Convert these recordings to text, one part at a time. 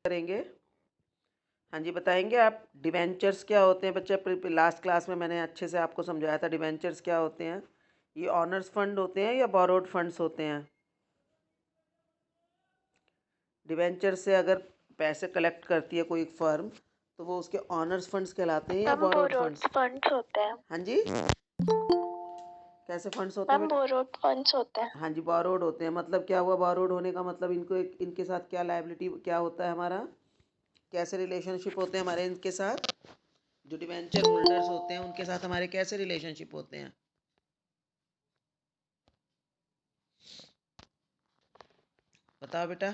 करेंगे। हाँ जी, बताएंगे आप डिवेंचर्स क्या होते हैं बच्चे? लास्ट क्लास में मैंने अच्छे से आपको समझाया था डिवेंचर्स क्या होते हैं। ये ऑनर्स फंड होते हैं या बोरोड फंड्स होते हैं? डिवेंचर से अगर पैसे कलेक्ट करती है कोई फर्म तो वो उसके ऑनर्स फंड्स कहलाते हैं या ma'am borrowed borrowed funds? Funds होते हैं। हाँ जी, कैसे फंड्स होते हैं मैम बेटा? बोरोड फंड्स होते हैं। हाँ जी, बोरोड होते हैं। मतलब क्या हुआ बोरोड होने का मतलब? इनके साथ क्या लायबिलिटी क्या होता है हमारा? कैसे रिलेशनशिप होते हैं हमारे इनके साथ? जो डिवेंचर होल्डर्स होते हैं उनके साथ हमारे कैसे रिलेशनशिप होते हैं? बताओ बेटा,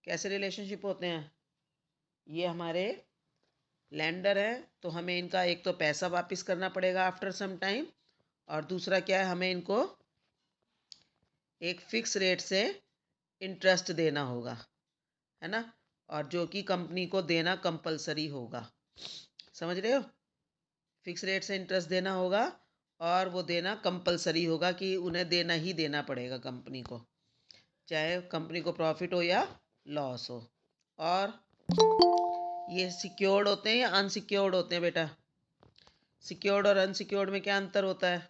कैसे रिलेशनशिप होते हैं? ये हमारे लैंडर है तो हमें इनका एक तो पैसा वापस करना पड़ेगा आफ्टर सम टाइम, और दूसरा क्या है, हमें इनको एक फिक्स रेट से इंटरेस्ट देना होगा, है ना? और जो कि कंपनी को देना कंपलसरी होगा। समझ रहे हो? फिक्स रेट से इंटरेस्ट देना होगा और वो देना कंपलसरी होगा कि उन्हें देना ही देना पड़ेगा कंपनी को, चाहे कंपनी को प्रॉफिट हो या लॉस हो। और ये सिक्योर्ड होते हैं या अनसिक्योर्ड होते हैं बेटा? सिक्योर्ड और अनसिक्योर्ड में क्या अंतर होता है?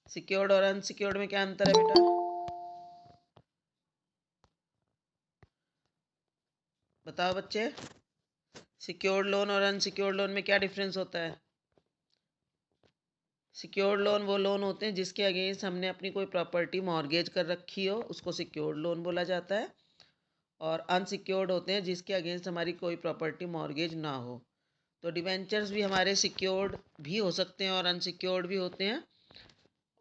सिक्योर्ड और अनसिक्योर्ड में क्या अंतर है बेटा? बताओ बच्चे, सिक्योर्ड लोन और अनसिक्योर्ड लोन में क्या डिफरेंस होता है? सिक्योर्ड लोन वो लोन होते हैं जिसके अगेंस्ट हमने अपनी कोई प्रॉपर्टी मॉर्गेज कर रखी हो, उसको सिक्योर्ड लोन बोला जाता है। और अनसिक्योर्ड होते हैं जिसके अगेंस्ट हमारी कोई प्रॉपर्टी मॉर्गेज ना हो। तो डिवेंचर्स भी हमारे सिक्योर्ड भी हो सकते हैं और अनसिक्योर्ड भी होते हैं।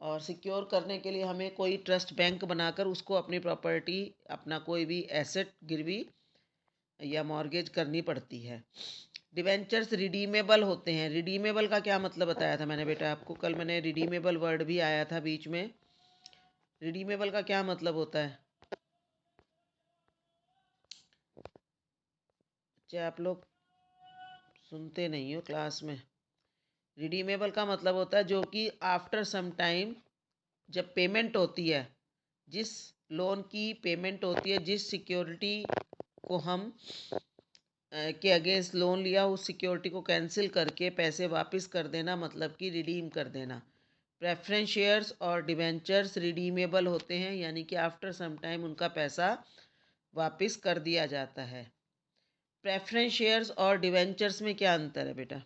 और सिक्योर करने के लिए हमें कोई ट्रस्ट बैंक बनाकर उसको अपनी प्रॉपर्टी, अपना कोई भी एसेट गिरवी या मॉर्गेज करनी पड़ती है। डिवेंचर्स रिडीमेबल होते हैं। रिडीमेबल का क्या मतलब बताया था मैंने बेटा आपको? कल मैंने रिडीमेबल वर्ड भी आया था बीच में। रिडीमेबल का क्या मतलब होता है? बच्चे आप लोग सुनते नहीं हो क्लास में। रिडीमेबल का मतलब होता है जो कि आफ्टर सम टाइम जब पेमेंट होती है, जिस लोन की पेमेंट होती है, जिस सिक्योरिटी को हम के अगेंस्ट लोन लिया, उस सिक्योरिटी को कैंसिल करके पैसे वापस कर देना, मतलब कि रिडीम कर देना। प्रेफरेंस शेयर्स और डिवेंचर्स रिडीमेबल होते हैं, यानी कि आफ्टर सम टाइम उनका पैसा वापस कर दिया जाता है। प्रेफरेंस शेयर्स और डिवेंचर्स में क्या अंतर है बेटा?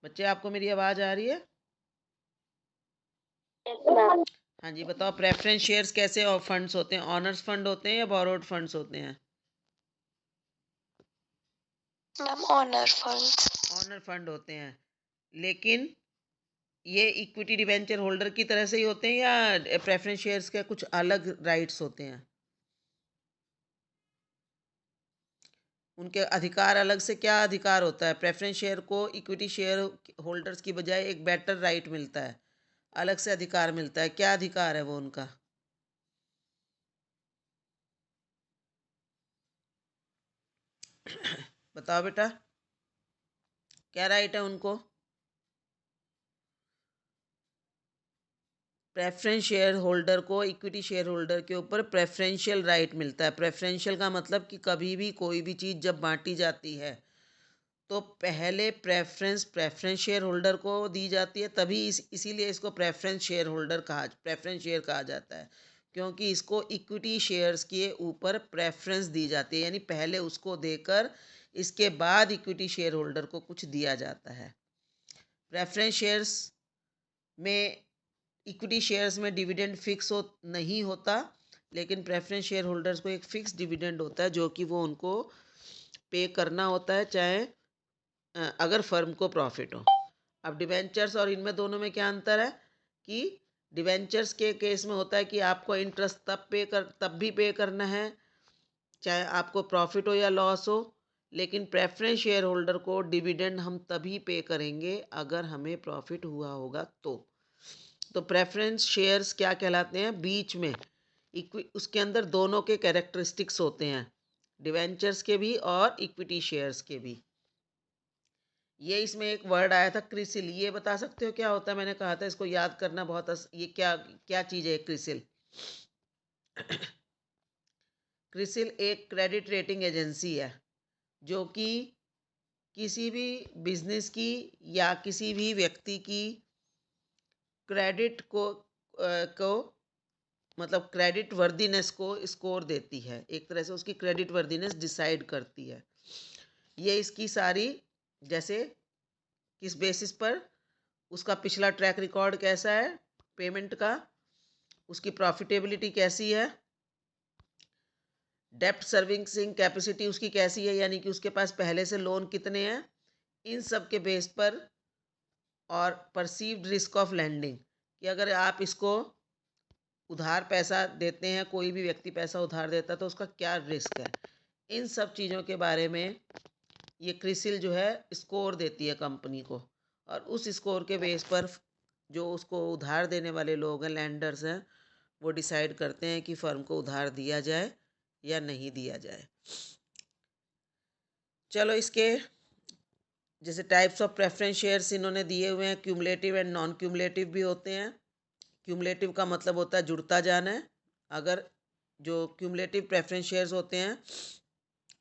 बच्चे आपको मेरी आवाज़ आ रही है? हाँ जी, बताओ प्रेफरेंस शेयर्स कैसे और फंड्स होते हैं? ऑनर्स फंड होते हैं या बोरोड फंड्स होते हैं? Ma'am owner funds. Owner fund होते हैं। लेकिन ये इक्विटी डिवेंचर होल्डर की तरह से ही होते हैं या प्रेफरेंस शेयर्स के कुछ अलग राइट्स होते हैं? उनके अधिकार अलग से क्या अधिकार होता है? प्रेफरेंस शेयर को इक्विटी शेयर होल्डर्स की बजाय एक बेटर राइट मिलता है, अलग से अधिकार मिलता है। क्या अधिकार है वो उनका? बताओ बेटा, क्या राइट है उनको? प्रेफरेंस शेयर होल्डर को इक्विटी शेयर होल्डर के ऊपर प्रेफरेंशियल राइट मिलता है। प्रेफरेंशियल का मतलब कि कभी भी कोई भी चीज़ जब बांटी जाती है तो पहले प्रेफरेंस शेयर होल्डर को दी जाती है, तभी इसीलिए इसको प्रेफरेंस शेयर कहा जाता है, क्योंकि इसको इक्विटी शेयर्स के ऊपर प्रेफरेंस दी जाती है, यानी पहले उसको देकर इसके बाद इक्विटी शेयर होल्डर को कुछ दिया जाता है। प्रेफरेंस शेयर्स में, इक्विटी शेयर्स में डिविडेंड फिक्स नहीं होता, लेकिन प्रेफरेंस शेयर होल्डर्स को एक फिक्स डिविडेंड होता है जो कि वो उनको पे करना होता है, चाहे अगर फर्म को प्रॉफिट हो। अब डिवेंचर्स और इनमें दोनों में क्या अंतर है कि डिवेंचर्स के केस में होता है कि आपको इंटरेस्ट तब भी पे करना है, चाहे आपको प्रॉफिट हो या लॉस हो। लेकिन प्रेफरेंस शेयर होल्डर को डिविडेंड हम तभी पे करेंगे अगर हमें प्रॉफिट हुआ होगा तो प्रेफरेंस शेयर्स क्या कहलाते हैं? बीच में उसके अंदर दोनों के कैरेक्टरिस्टिक्स होते हैं, डिवेंचर्स के भी और इक्विटी शेयर्स के भी। ये इसमें एक वर्ड आया था क्रिसिल, ये बता सकते हो क्या होता है? मैंने कहा था इसको याद करना बहुत ये क्या क्या चीज़ है क्रिसिल? क्रिसिल एक क्रेडिट रेटिंग एजेंसी है जो कि किसी भी बिजनेस की या किसी भी व्यक्ति की क्रेडिट को मतलब क्रेडिट वर्दीनेस को स्कोर देती है। एक तरह से उसकी क्रेडिट वर्दीनेस डिसाइड करती है। ये इसकी सारी, जैसे किस बेसिस पर, उसका पिछला ट्रैक रिकॉर्ड कैसा है पेमेंट का, उसकी प्रॉफिटेबिलिटी कैसी है, डेप्ट सर्विसिंग कैपेसिटी उसकी कैसी है, यानी कि उसके पास पहले से लोन कितने हैं, इन सब के बेस पर, और परसीव्ड रिस्क ऑफ लैंडिंग, कि अगर आप इसको उधार पैसा देते हैं, कोई भी व्यक्ति पैसा उधार देता है तो उसका क्या रिस्क है, इन सब चीज़ों के बारे में ये क्रिसिल जो है स्कोर देती है कंपनी को। और उस स्कोर के बेस पर जो उसको उधार देने वाले लोग हैं, लैंडर्स हैं, वो डिसाइड करते हैं कि फर्म को उधार दिया जाए या नहीं दिया जाए। चलो, इसके जैसे टाइप्स ऑफ प्रेफरेंस शेयर्स इन्होंने दिए हुए हैं, क्यूमुलेटिव एंड नॉन क्यूमुलेटिव भी होते हैं। क्यूमुलेटिव का मतलब होता है जुड़ता जाना है। अगर जो क्यूमुलेटिव प्रेफरेंस शेयर्स होते हैं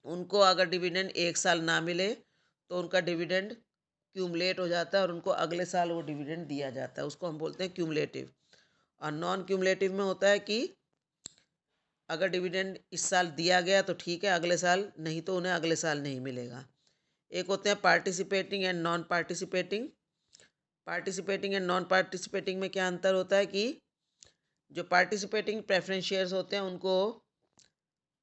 उनको अगर डिविडेंड एक साल ना मिले तो उनका डिविडेंड क्यूमुलेट हो जाता है और उनको अगले साल वो डिविडेंड दिया जाता है, उसको हम बोलते हैं क्यूमुलेटिव। और नॉन क्यूमुलेटिव में होता है कि अगर डिविडेंड इस साल दिया गया तो ठीक है, अगले साल नहीं तो उन्हें अगले साल नहीं मिलेगा। एक होते हैं participating and non participating. Participating and non participating में क्या अंतर होता है कि जो पार्टिसिपेटिंग प्रेफरेंस शेयर्स होते हैं उनको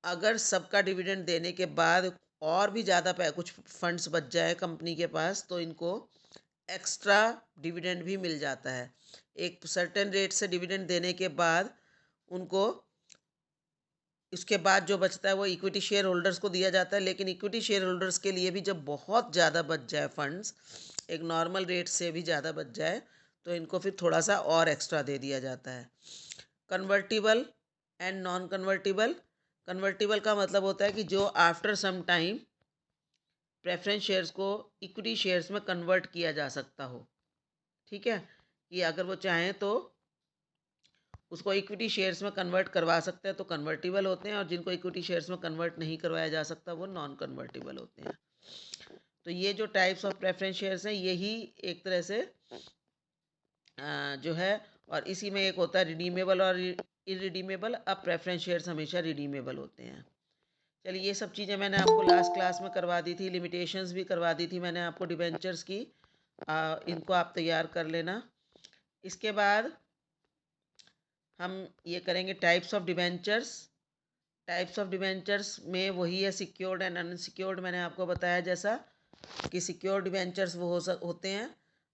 अगर सबका डिविडेंड देने के बाद और भी ज़्यादा कुछ फंड्स बच जाए कंपनी के पास तो इनको एक्स्ट्रा डिविडेंड भी मिल जाता है। एक सर्टेन रेट से डिविडेंड देने के बाद उनको इसके बाद जो बचता है वो इक्विटी शेयर होल्डर्स को दिया जाता है। लेकिन इक्विटी शेयर होल्डर्स के लिए भी जब बहुत ज़्यादा बच जाए फंड्स, एक नॉर्मल रेट से भी ज़्यादा बच जाए, तो इनको फिर थोड़ा सा और एक्स्ट्रा दे दिया जाता है। Convertible and non convertible. Convertible का मतलब होता है कि जो after some time preference shares को इक्विटी शेयर्स में कन्वर्ट किया जा सकता हो। ठीक है, कि अगर वो चाहें तो उसको इक्विटी शेयर्स में कन्वर्ट करवा सकते हैं, तो कन्वर्टिबल होते हैं। और जिनको इक्विटी शेयर्स में कन्वर्ट नहीं करवाया जा सकता वो नॉन कन्वर्टिबल होते हैं। तो ये जो टाइप्स ऑफ प्रेफरेंस शेयर्स हैं यही एक तरह से जो है, और इसी में एक होता है रिडीमेबल और इरिडीमेबल। अब प्रेफरेंस शेयर्स हमेशा रिडीमेबल होते हैं। चलिए, ये सब चीज़ें मैंने आपको लास्ट क्लास में करवा दी थी, लिमिटेशंस भी करवा दी थी मैंने आपको डिबेंचर्स की। इनको आप तैयार कर लेना। इसके बाद हम ये करेंगे types of debentures. Types of debentures में वही है सिक्योर्ड एंड अनसिक्योर्ड, मैंने आपको बताया जैसा कि सिक्योर्ड डिबेंचर्स वो होते हैं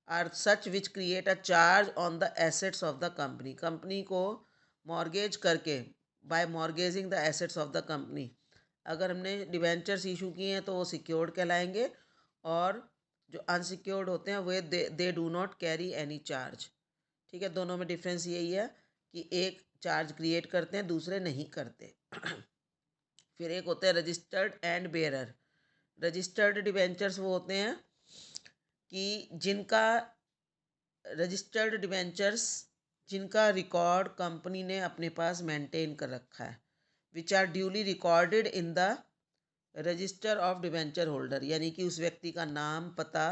are such which create a charge on the assets of the company. Company को मॉर्गेज करके, by mortgaging the assets of the company, अगर हमने डिबेंचर्स इशू किए हैं तो वो सिक्योर्ड कहलाएंगे। और जो अनसिक्योर्ड होते हैं वे they do not carry any charge. ठीक है, दोनों में डिफरेंस यही है कि एक चार्ज क्रिएट करते हैं, दूसरे नहीं करते। फिर एक होते हैं registered and bearer. Registered debentures वो होते हैं कि जिनका रजिस्टर्ड डिबेंचर्स जिनका रिकॉर्ड कंपनी ने अपने पास मेंटेन कर रखा है, which are duly recorded in the register of debenture holder, यानी कि उस व्यक्ति का नाम, पता,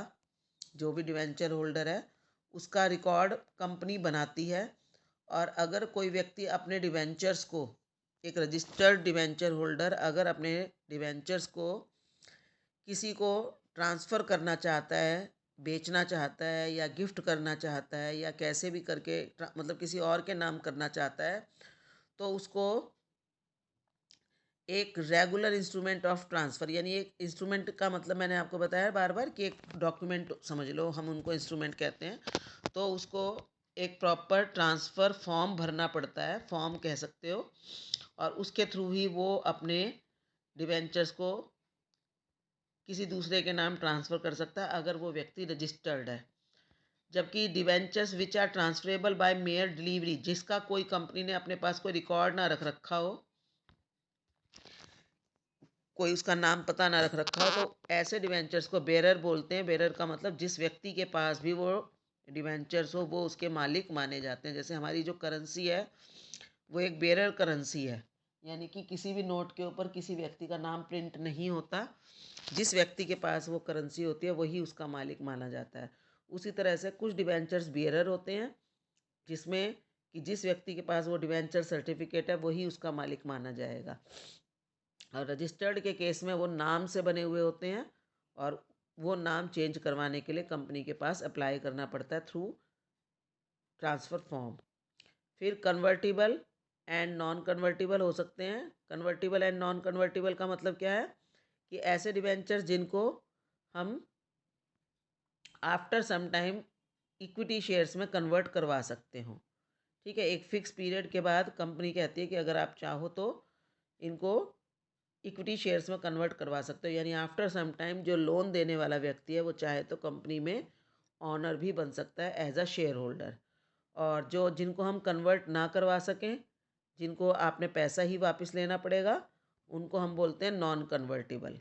जो भी डिबेंचर होल्डर है उसका रिकॉर्ड कंपनी बनाती है। और अगर कोई व्यक्ति अपने डिबेंचर्स को, एक रजिस्टर्ड डिबेंचर होल्डर अगर अपने डिबेंचर्स को किसी को ट्रांसफ़र करना चाहता है, बेचना चाहता है या गिफ्ट करना चाहता है या कैसे भी करके मतलब किसी और के नाम करना चाहता है, तो उसको एक रेगुलर इंस्ट्रूमेंट ऑफ ट्रांसफ़र, यानी एक इंस्ट्रूमेंट का मतलब मैंने आपको बताया बार बार कि एक डॉक्यूमेंट समझ लो, हम उनको इंस्ट्रूमेंट कहते हैं। तो उसको एक प्रॉपर ट्रांसफ़र फॉर्म भरना पड़ता है, फॉर्म कह सकते हो, और उसके थ्रू ही वो अपने डिबेंचर्स को किसी दूसरे के नाम ट्रांसफ़र कर सकता है अगर वो व्यक्ति रजिस्टर्ड है। जबकि debentures which are transferable by mere delivery, जिसका कोई कंपनी ने अपने पास कोई रिकॉर्ड ना रख रखा हो, कोई उसका नाम पता ना रख रखा हो, तो ऐसे डिबेंचर्स को बेरर बोलते हैं। बेरर का मतलब जिस व्यक्ति के पास भी वो डिबेंचर्स हो वो उसके मालिक माने जाते हैं। जैसे हमारी जो करेंसी है वो एक बेरर करेंसी है, यानी कि किसी भी नोट के ऊपर किसी व्यक्ति का नाम प्रिंट नहीं होता। जिस व्यक्ति के पास वो करेंसी होती है वही उसका मालिक माना जाता है। उसी तरह से कुछ डिबेंचर्स बियरर होते हैं, जिसमें कि जिस व्यक्ति के पास वो डिबेंचर सर्टिफिकेट है वही उसका मालिक माना जाएगा। और रजिस्टर्ड के केस में वो नाम से बने हुए होते हैं, और वो नाम चेंज करवाने के लिए कंपनी के पास अप्लाई करना पड़ता है थ्रू ट्रांसफ़र फॉर्म। फिर कन्वर्टिबल एंड नॉन कन्वर्टिबल हो सकते हैं। कन्वर्टिबल एंड नॉन कन्वर्टिबल का मतलब क्या है कि ऐसे डिबेंचर्स जिनको हम after some time equity shares में कन्वर्ट करवा सकते हो। ठीक है, एक फ़िक्स पीरियड के बाद कंपनी कहती है कि अगर आप चाहो तो इनको इक्विटी शेयर्स में कन्वर्ट करवा सकते हो, यानी आफ्टर सम टाइम जो लोन देने वाला व्यक्ति है वो चाहे तो कंपनी में ऑनर भी बन सकता है एज अ शेयर होल्डर। और जो जिनको हम कन्वर्ट ना करवा सकें, जिनको आपने पैसा ही वापस लेना पड़ेगा, उनको हम बोलते हैं नॉन कन्वर्टिबल।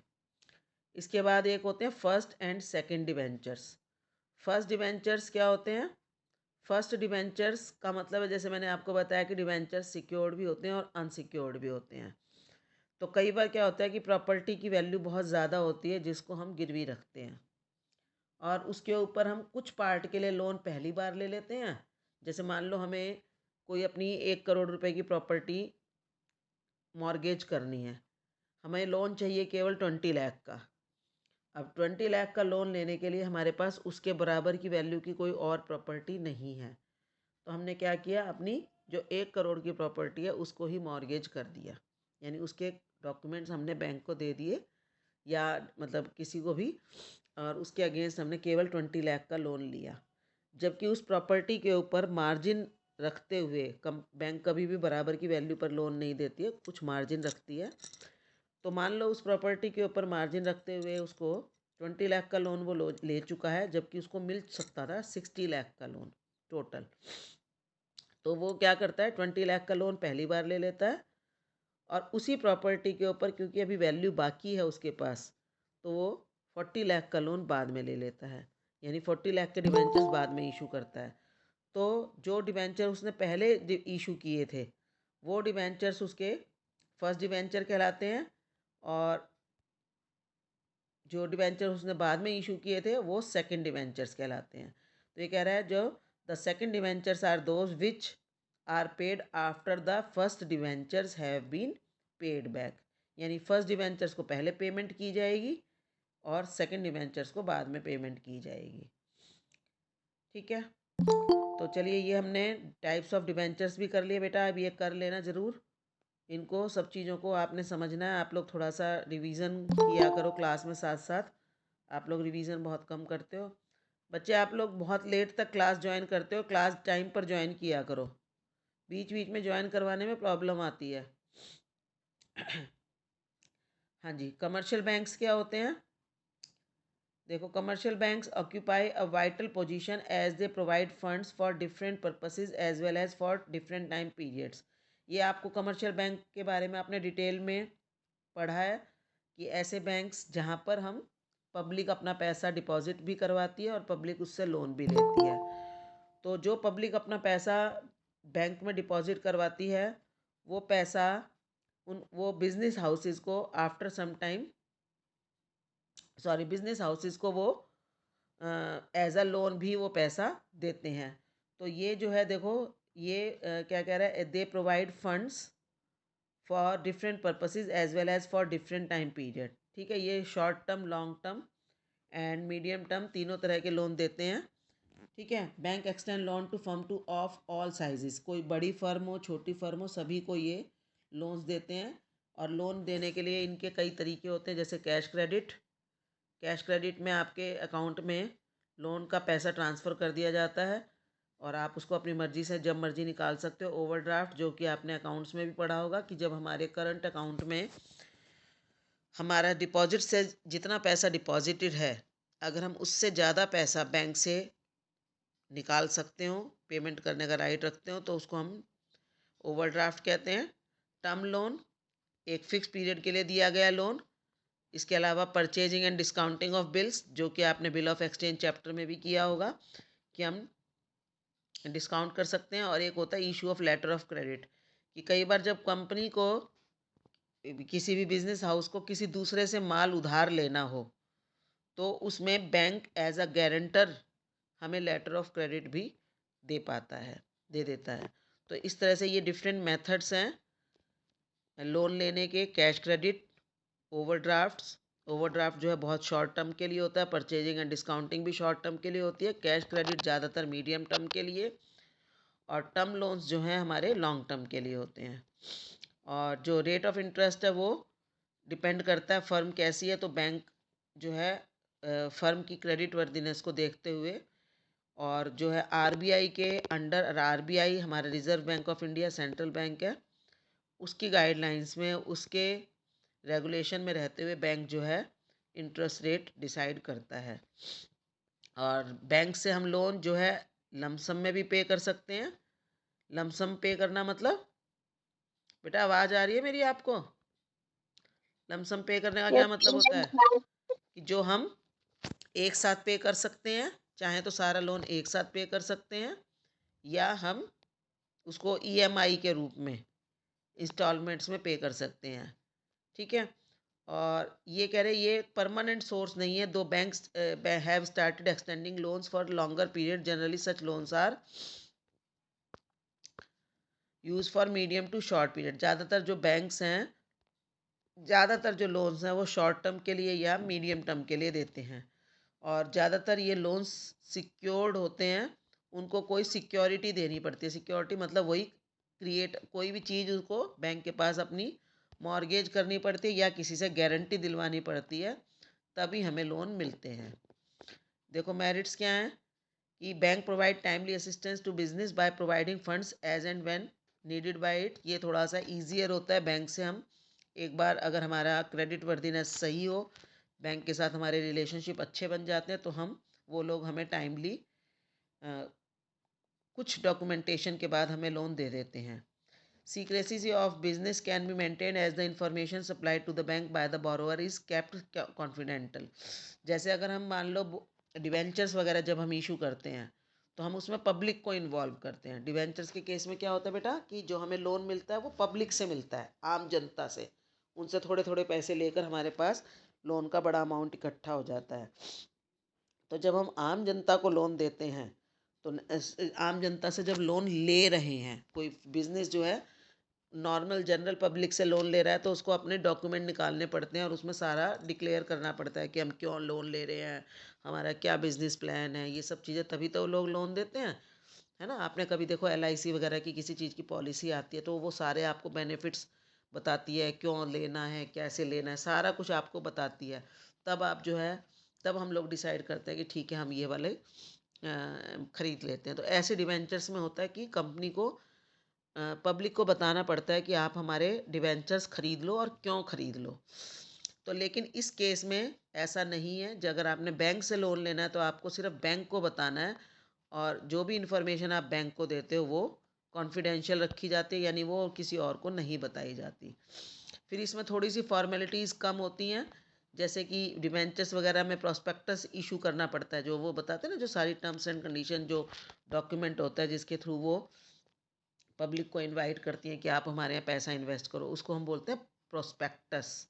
इसके बाद एक होते हैं first and second debentures. First debentures क्या होते हैं? फर्स्ट डिबेंचर्स का मतलब है, जैसे मैंने आपको बताया कि डिबेंचर्स सिक्योर्ड भी होते हैं और अनसिक्योर्ड भी होते हैं। तो कई बार क्या होता है कि प्रॉपर्टी की वैल्यू बहुत ज़्यादा होती है जिसको हम गिरवी रखते हैं, और उसके ऊपर हम कुछ पार्ट के लिए लोन पहली बार ले लेते हैं। जैसे मान लो हमें कोई अपनी 1 करोड़ रुपए की प्रॉपर्टी मॉर्गेज करनी है, हमें लोन चाहिए केवल 20 लाख का। अब 20 लाख का लोन लेने के लिए हमारे पास उसके बराबर की वैल्यू की कोई और प्रॉपर्टी नहीं है। तो हमने क्या किया, अपनी जो 1 करोड़ की प्रॉपर्टी है उसको ही मॉर्गेज कर दिया, यानी उसके डॉक्यूमेंट्स हमने बैंक को दे दिए या मतलब किसी को भी, और उसके अगेंस्ट हमने केवल 20 लाख का लोन लिया। जबकि उस प्रॉपर्टी के ऊपर मार्जिन रखते हुए कम बैंक कभी भी बराबर की वैल्यू पर लोन नहीं देती है, कुछ मार्जिन रखती है। तो मान लो उस प्रॉपर्टी के ऊपर मार्जिन रखते हुए उसको 20 लाख का लोन वो ले चुका है, जबकि उसको मिल सकता था 60 लाख का लोन टोटल। तो वो क्या करता है, 20 लाख का लोन पहली बार ले लेता है, और उसी प्रॉपर्टी के ऊपर क्योंकि अभी वैल्यू बाकी है उसके पास, तो वो 40 लाख का लोन बाद में ले लेता है, यानी 40 लाख के डिबेंचर्स बाद में इशू करता है। तो जो डिबेंचर उसने पहले इशू किए थे वो डिबेंचर्स उसके फर्स्ट डिबेंचर कहलाते हैं, और जो डिबेंचर उसने बाद में इशू किए थे वो सेकंड डिबेंचर्स कहलाते हैं। तो ये कह रहा है जो the second debentures are those which are paid after the first debentures have been paid back, यानी फर्स्ट डिबेंचर्स को पहले पेमेंट की जाएगी और सेकंड डिबेंचर्स को बाद में पेमेंट की जाएगी। ठीक है, तो चलिए ये हमने टाइप्स ऑफ डिबेंचर्स भी कर लिए बेटा, अब ये कर लेना ज़रूर। इनको सब चीज़ों को आपने समझना है। आप लोग थोड़ा सा रिवीजन किया करो क्लास में साथ साथ, आप लोग रिवीजन बहुत कम करते हो। बच्चे आप लोग बहुत लेट तक क्लास ज्वाइन करते हो, क्लास टाइम पर ज्वाइन किया करो, बीच बीच में ज्वाइन करवाने में प्रॉब्लम आती है। हाँ जी, कमर्शियल बैंक्स क्या होते हैं? देखो, commercial banks occupy a vital position as they provide funds for different purposes as well as for different time periods. ये आपको कमर्शियल बैंक के बारे में आपने डिटेल में पढ़ा है कि ऐसे बैंक्स जहाँ पर हम पब्लिक अपना पैसा डिपॉजिट भी करवाती है और पब्लिक उससे लोन भी लेती है। तो जो पब्लिक अपना पैसा बैंक में डिपॉजिट करवाती है वो पैसा वो बिजनेस हाउसेस को after some time, sorry, business houses को वो एज अ लोन भी वो पैसा देते हैं। तो ये जो है देखो, ये क्या कह रहा है, they provide funds for different purposes as well as for different time period. ठीक है, ये short term, long term and medium term तीनों तरह के लोन देते हैं। ठीक है, bank extend loan to firm to of all sizes, कोई बड़ी फर्म हो छोटी फर्म हो सभी को ये लोन्स देते हैं। और लोन देने के लिए इनके कई तरीके होते हैं, जैसे कैश क्रेडिट। कैश क्रेडिट में आपके अकाउंट में लोन का पैसा ट्रांसफ़र कर दिया जाता है और आप उसको अपनी मर्ज़ी से जब मर्ज़ी निकाल सकते हो। ओवरड्राफ्ट, जो कि आपने अकाउंट्स में भी पढ़ा होगा कि जब हमारे करंट अकाउंट में हमारा डिपॉजिट से जितना पैसा डिपॉजिटेड है, अगर हम उससे ज़्यादा पैसा बैंक से निकाल सकते हो, पेमेंट करने का राइट रखते हो, तो उसको हम ओवरड्राफ्ट कहते हैं। टर्म लोन, एक फ़िक्स पीरियड के लिए दिया गया लोन। इसके अलावा purchasing and discounting of bills, जो कि आपने बिल ऑफ एक्सचेंज चैप्टर में भी किया होगा कि हम डिस्काउंट कर सकते हैं। और एक होता है issue of letter of credit, कि कई बार जब कंपनी को किसी भी बिजनेस हाउस को किसी दूसरे से माल उधार लेना हो, तो उसमें बैंक एज अ गारंटर हमें लेटर ऑफ क्रेडिट भी दे पाता है, दे देता है। तो इस तरह से ये डिफरेंट मेथड्स हैं लोन लेने के। Cash credit, ओवरड्राफ्ट्स। ओवरड्राफ्ट जो है बहुत शॉर्ट टर्म के लिए होता है, परचेजिंग एंड डिस्काउंटिंग भी शॉर्ट टर्म के लिए होती है। कैश क्रेडिट ज़्यादातर मीडियम टर्म के लिए, और टर्म लोन्स जो हैं हमारे लॉन्ग टर्म के लिए होते हैं। और जो रेट ऑफ इंटरेस्ट है वो डिपेंड करता है फर्म कैसी है। तो बैंक जो है फर्म की क्रेडिट वर्दीनेस को देखते हुए, और जो है आरबीआई के अंडर, आरबीआई हमारा reserve bank of India central bank है, उसकी गाइडलाइंस में, उसके रेगुलेशन में रहते हुए बैंक जो है इंटरेस्ट रेट डिसाइड करता है। और बैंक से हम लोन जो है लमसम में भी पे कर सकते हैं। लमसम पे करना मतलब, बेटा आवाज़ आ रही है मेरी आपको? लमसम पे करने का क्या मतलब होता है कि जो हम एक साथ पे कर सकते हैं, चाहे तो सारा लोन एक साथ पे कर सकते हैं, या हम उसको ईएमआई के रूप में इंस्टॉलमेंट्स में पे कर सकते हैं। ठीक है। और ये कह रहे ये परमानेंट सोर्स नहीं है। Though banks have started extending loans for longer period, generally such loans are use for medium to short period. ज़्यादातर जो लोन्स हैं वो शॉर्ट टर्म के लिए या मीडियम टर्म के लिए देते हैं। और ज़्यादातर ये लोन्स सिक्योर्ड होते हैं, उनको कोई सिक्योरिटी देनी पड़ती है। सिक्योरिटी मतलब वही क्रिएट, कोई भी चीज़ उसको बैंक के पास अपनी मॉर्गेज करनी पड़ती है या किसी से गारंटी दिलवानी पड़ती है, तभी हमें लोन मिलते हैं। देखो मेरिट्स क्या हैं कि bank provide timely assistance to business by providing funds as and when needed by it. ये थोड़ा सा ईजियर होता है बैंक से। हम एक बार अगर हमारा क्रेडिट वर्दीनेस सही हो, बैंक के साथ हमारे रिलेशनशिप अच्छे बन जाते हैं, तो हम वो लोग हमें टाइमली कुछ डॉक्यूमेंटेशन के बाद हमें लोन दे देते हैं। Secrecy of business can be maintained as the information supplied to the bank by the borrower is kept confidential। जैसे अगर हम मान लो डिवेंचर्स वगैरह जब हम इशू करते हैं, तो हम उसमें पब्लिक को इन्वॉल्व करते हैं। डिवेंचर्स के केस में क्या होता है बेटा कि जो हमें लोन मिलता है वो पब्लिक से मिलता है, आम जनता से। उनसे थोड़े थोड़े पैसे लेकर हमारे पास लोन का बड़ा अमाउंट इकट्ठा हो जाता है। तो जब हम आम जनता को लोन देते हैं, तो आम जनता से जब लोन ले रहे हैं, कोई बिजनेस जो है नॉर्मल जनरल पब्लिक से लोन ले रहा है, तो उसको अपने डॉक्यूमेंट निकालने पड़ते हैं और उसमें सारा डिक्लेयर करना पड़ता है कि हम क्यों लोन ले रहे हैं, हमारा क्या बिजनेस प्लान है, ये सब चीज़ें, तभी तो लोग लोन देते हैं। है ना? आपने कभी देखो एलआईसी वगैरह की किसी चीज़ की पॉलिसी आती है, तो वो सारे आपको बेनिफिट्स बताती है, क्यों लेना है, कैसे लेना है, सारा कुछ आपको बताती है। तब आप जो है, तब हम लोग डिसाइड करते हैं कि ठीक है हम ये वाले खरीद लेते हैं। तो ऐसे डिवेंचर्स में होता है कि कंपनी को पब्लिक को बताना पड़ता है कि आप हमारे डिवेंचर्स खरीद लो और क्यों खरीद लो। तो लेकिन इस केस में ऐसा नहीं है। अगर आपने बैंक से लोन लेना है तो आपको सिर्फ बैंक को बताना है, और जो भी इन्फॉर्मेशन आप बैंक को देते हो वो कॉन्फिडेंशियल रखी जाती है, यानी वो किसी और को नहीं बताई जाती। फिर इसमें थोड़ी सी फॉर्मेलिटीज़ कम होती हैं, जैसे कि डिवेंचर्स वगैरह में प्रोस्पेक्टस इशू करना पड़ता है, जो वो बताते हैं ना, जो सारी टर्म्स एंड कंडीशन, जो डॉक्यूमेंट होता है जिसके थ्रू वो पब्लिक को इनवाइट करती हैं कि आप हमारे यहाँ पैसा इन्वेस्ट करो, उसको हम बोलते हैं प्रोस्पेक्टस।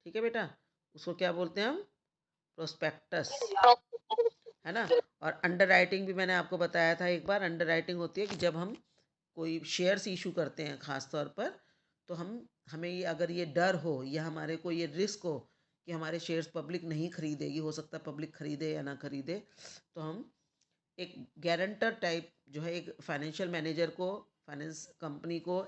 ठीक है बेटा, उसको क्या बोलते हैं हम? प्रोस्पेक्टस। है ना? और अंडर राइटिंग भी मैंने आपको बताया था एक बार। अंडर राइटिंग होती है कि जब हम कोई शेयर्स इशू करते हैं ख़ास तौर पर, तो हमें ये, अगर ये डर हो या हमारे को ये रिस्क हो कि हमारे शेयर्स पब्लिक नहीं खरीदेगी, हो सकता है पब्लिक खरीदे या ना खरीदे, तो हम एक गारंटर टाइप जो है, एक फाइनेंशियल मैनेजर को, फाइनेंस कंपनी को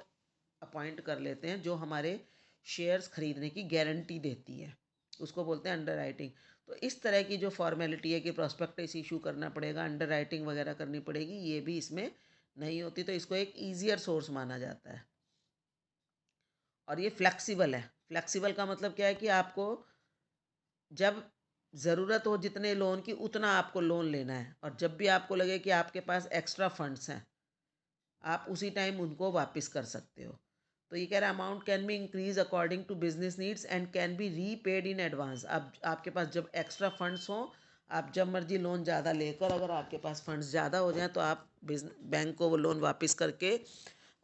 अपॉइंट कर लेते हैं, जो हमारे शेयर्स खरीदने की गारंटी देती है। उसको बोलते हैं अंडर राइटिंग। तो इस तरह की जो फॉर्मेलिटी है कि प्रॉस्पेक्टस इशू करना पड़ेगा, अंडर राइटिंग वगैरह करनी पड़ेगी, ये भी इसमें नहीं होती। तो इसको एक ईजियर सोर्स माना जाता है। और ये फ्लेक्सिबल है। फ्लेक्सिबल का मतलब क्या है कि आपको जब ज़रूरत हो जितने लोन की, उतना आपको लोन लेना है, और जब भी आपको लगे कि आपके पास एक्स्ट्रा फंड्स हैं, आप उसी टाइम उनको वापस कर सकते हो। तो ये कह रहा है amount can be increase according to business needs and can be repaid in advance. अब आपके पास जब एक्स्ट्रा फंड्स हों, आप जब मर्जी लोन ज़्यादा लेकर, अगर आपके पास फंड्स ज़्यादा हो जाएं, तो आप बैंक को वो लोन वापस करके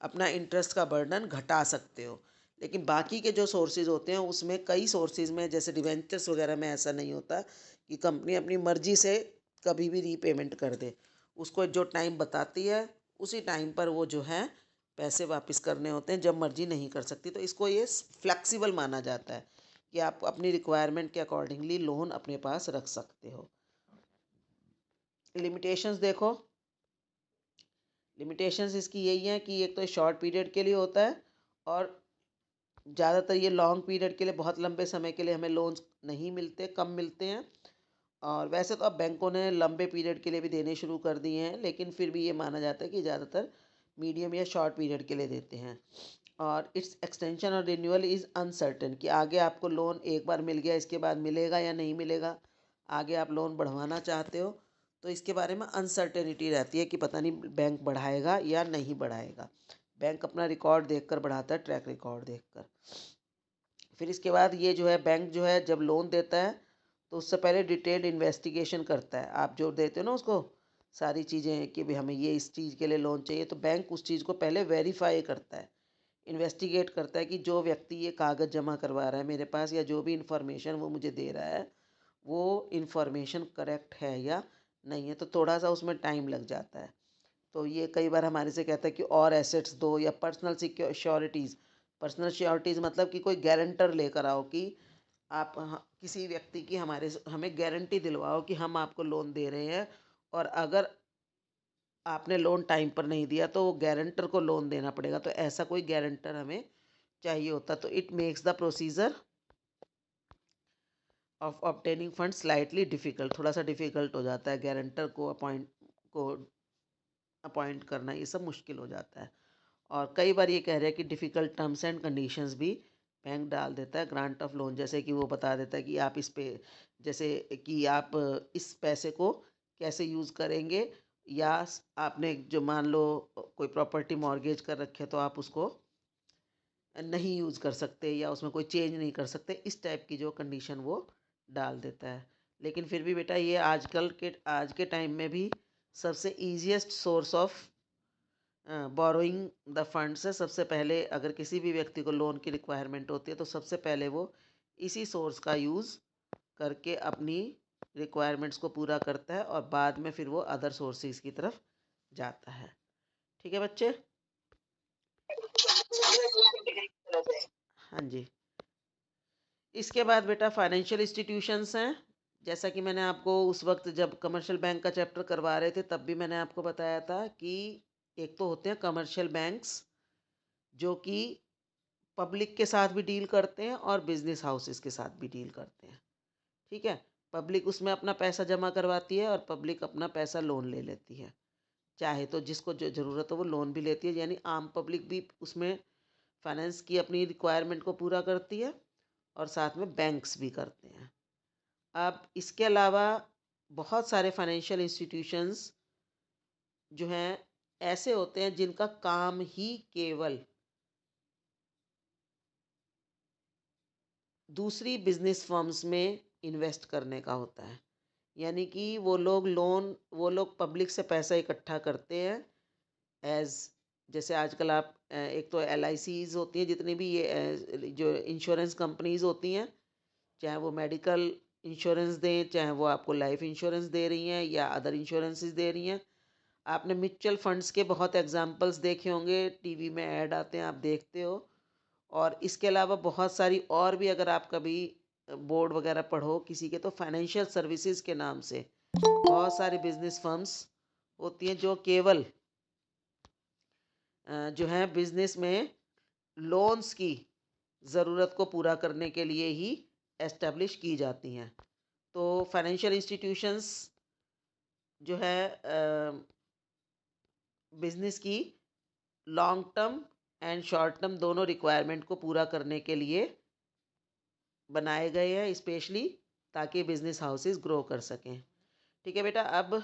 अपना इंटरेस्ट का बर्डन घटा सकते हो। लेकिन बाकी के जो सोर्सेज होते हैं उसमें कई सोर्सेज में जैसे डिवेंचर्स वगैरह में ऐसा नहीं होता कि कंपनी अपनी मर्जी से कभी भी रीपेमेंट कर दे। उसको जो टाइम बताती है उसी टाइम पर वो जो है पैसे वापस करने होते हैं, जब मर्जी नहीं कर सकती। तो इसको ये फ्लेक्सिबल माना जाता है कि आप अपनी रिक्वायरमेंट के अकॉर्डिंगली लोन अपने पास रख सकते हो। लिमिटेशंस देखो, लिमिटेशंस इसकी यही है कि एक तो शॉर्ट पीरियड के लिए होता है और ज़्यादातर ये लॉन्ग पीरियड के लिए, बहुत लंबे समय के लिए हमें लोन्स नहीं मिलते, कम मिलते हैं। और वैसे तो अब बैंकों ने लंबे पीरियड के लिए भी देने शुरू कर दिए हैं, लेकिन फिर भी ये माना जाता है कि ज़्यादातर मीडियम या शॉर्ट पीरियड के लिए देते हैं। और इट्स एक्सटेंशन और रिन्यूअल इज़ अनसर्टेन, कि आगे आपको लोन एक बार मिल गया, इसके बाद मिलेगा या नहीं मिलेगा। आगे आप लोन बढ़वाना चाहते हो तो इसके बारे में अनसर्टेनिटी रहती है कि पता नहीं बैंक बढ़ाएगा या नहीं बढ़ाएगा। बैंक अपना रिकॉर्ड देखकर बढ़ाता है, ट्रैक रिकॉर्ड देखकर। फिर इसके बाद ये जो है बैंक जो है जब लोन देता है तो उससे पहले डिटेल्ड इन्वेस्टिगेशन करता है। आप जो देते हो ना उसको सारी चीज़ें कि भाई हमें ये इस चीज़ के लिए लोन चाहिए, तो बैंक उस चीज़ को पहले वेरीफाई करता है, इन्वेस्टिगेट करता है कि जो व्यक्ति ये कागज़ जमा करवा रहा है मेरे पास या जो भी इंफॉर्मेशन वो मुझे दे रहा है वो इंफॉर्मेशन करेक्ट है या नहीं है। तो थोड़ा सा उसमें टाइम लग जाता है। तो ये कई बार हमारे से कहता है कि और एसेट्स दो या पर्सनल श्योरिटीज़। पर्सनल श्योरिटीज़ मतलब कि कोई गारंटर लेकर आओ कि आप किसी व्यक्ति की हमें गारंटी दिलवाओ कि हम आपको लोन दे रहे हैं, और अगर आपने लोन टाइम पर नहीं दिया तो वो गारंटर को लोन देना पड़ेगा। तो ऐसा कोई गारंटर हमें चाहिए होता। तो it makes the procedure of obtaining fund slightly difficult, थोड़ा सा डिफ़िकल्ट हो जाता है। गारंटर को अपॉइंट करना ये सब मुश्किल हो जाता है। और कई बार ये कह रहे हैं कि डिफ़िकल्ट टर्म्स एंड कंडीशंस भी बैंक डाल देता है ग्रांट ऑफ लोन। जैसे कि वो बता देता है कि आप इस पे, जैसे कि आप इस पैसे को कैसे यूज़ करेंगे, या आपने जो मान लो कोई प्रॉपर्टी मॉर्गेज कर रखे तो आप उसको नहीं यूज़ कर सकते या उसमें कोई चेंज नहीं कर सकते। इस टाइप की जो कंडीशन वो डाल देता है। लेकिन फिर भी बेटा ये आज के टाइम में भी सबसे easiest source of borrowing the funds है। सबसे पहले अगर किसी भी व्यक्ति को लोन की रिक्वायरमेंट होती है तो सबसे पहले वो इसी सोर्स का यूज़ करके अपनी रिक्वायरमेंट्स को पूरा करता है और बाद में फिर वो अदर सोर्सेज की तरफ जाता है। ठीक है बच्चे? हाँ जी। इसके बाद बेटा फाइनेंशियल इंस्टीट्यूशंस हैं। जैसा कि मैंने आपको उस वक्त जब कमर्शियल बैंक का चैप्टर करवा रहे थे तब भी मैंने आपको बताया था कि एक तो होते हैं कमर्शियल बैंक्स जो कि पब्लिक के साथ भी डील करते हैं और बिजनेस हाउसेस के साथ भी डील करते हैं। ठीक है? पब्लिक उसमें अपना पैसा जमा करवाती है और पब्लिक अपना पैसा लोन ले लेती है। चाहे तो जिसको जो ज़रूरत हो वो लोन भी लेती है, यानी आम पब्लिक भी उसमें फाइनेंस की अपनी रिक्वायरमेंट को पूरा करती है और साथ में बैंक्स भी करते हैं। अब इसके अलावा बहुत सारे फाइनेंशियल इंस्टीट्यूशंस जो हैं ऐसे होते हैं जिनका काम ही केवल दूसरी बिजनेस फर्म्स में इन्वेस्ट करने का होता है। यानी कि वो लोग पब्लिक से पैसा इकट्ठा करते हैं एज, जैसे आजकल आप एक तो LICs होती हैं, जितनी भी ये जो इंश्योरेंस कंपनीज होती हैं, चाहे वो मेडिकल इंश्योरेंस दें, चाहे वो आपको लाइफ इंश्योरेंस दे रही हैं या अदर इंश्योरेंसेस दे रही हैं। आपने म्यूचुअल फंड्स के बहुत एग्जांपल्स देखे होंगे, टीवी में ऐड आते हैं, आप देखते हो। और इसके अलावा बहुत सारी और भी, अगर आप कभी बोर्ड वगैरह पढ़ो किसी के, तो फाइनेंशियल सर्विसेज के नाम से बहुत सारी बिजनेस फर्म्स होती हैं जो केवल जो है बिजनेस में लोन्स की ज़रूरत को पूरा करने के लिए ही एस्टेब्लिश की जाती हैं। तो फाइनेंशियल इंस्टीट्यूशंस जो है बिजनेस की long term and short term दोनों रिक्वायरमेंट को पूरा करने के लिए बनाए गए हैं स्पेशली, ताकि बिजनेस हाउसेस ग्रो कर सकें। ठीक है बेटा, अब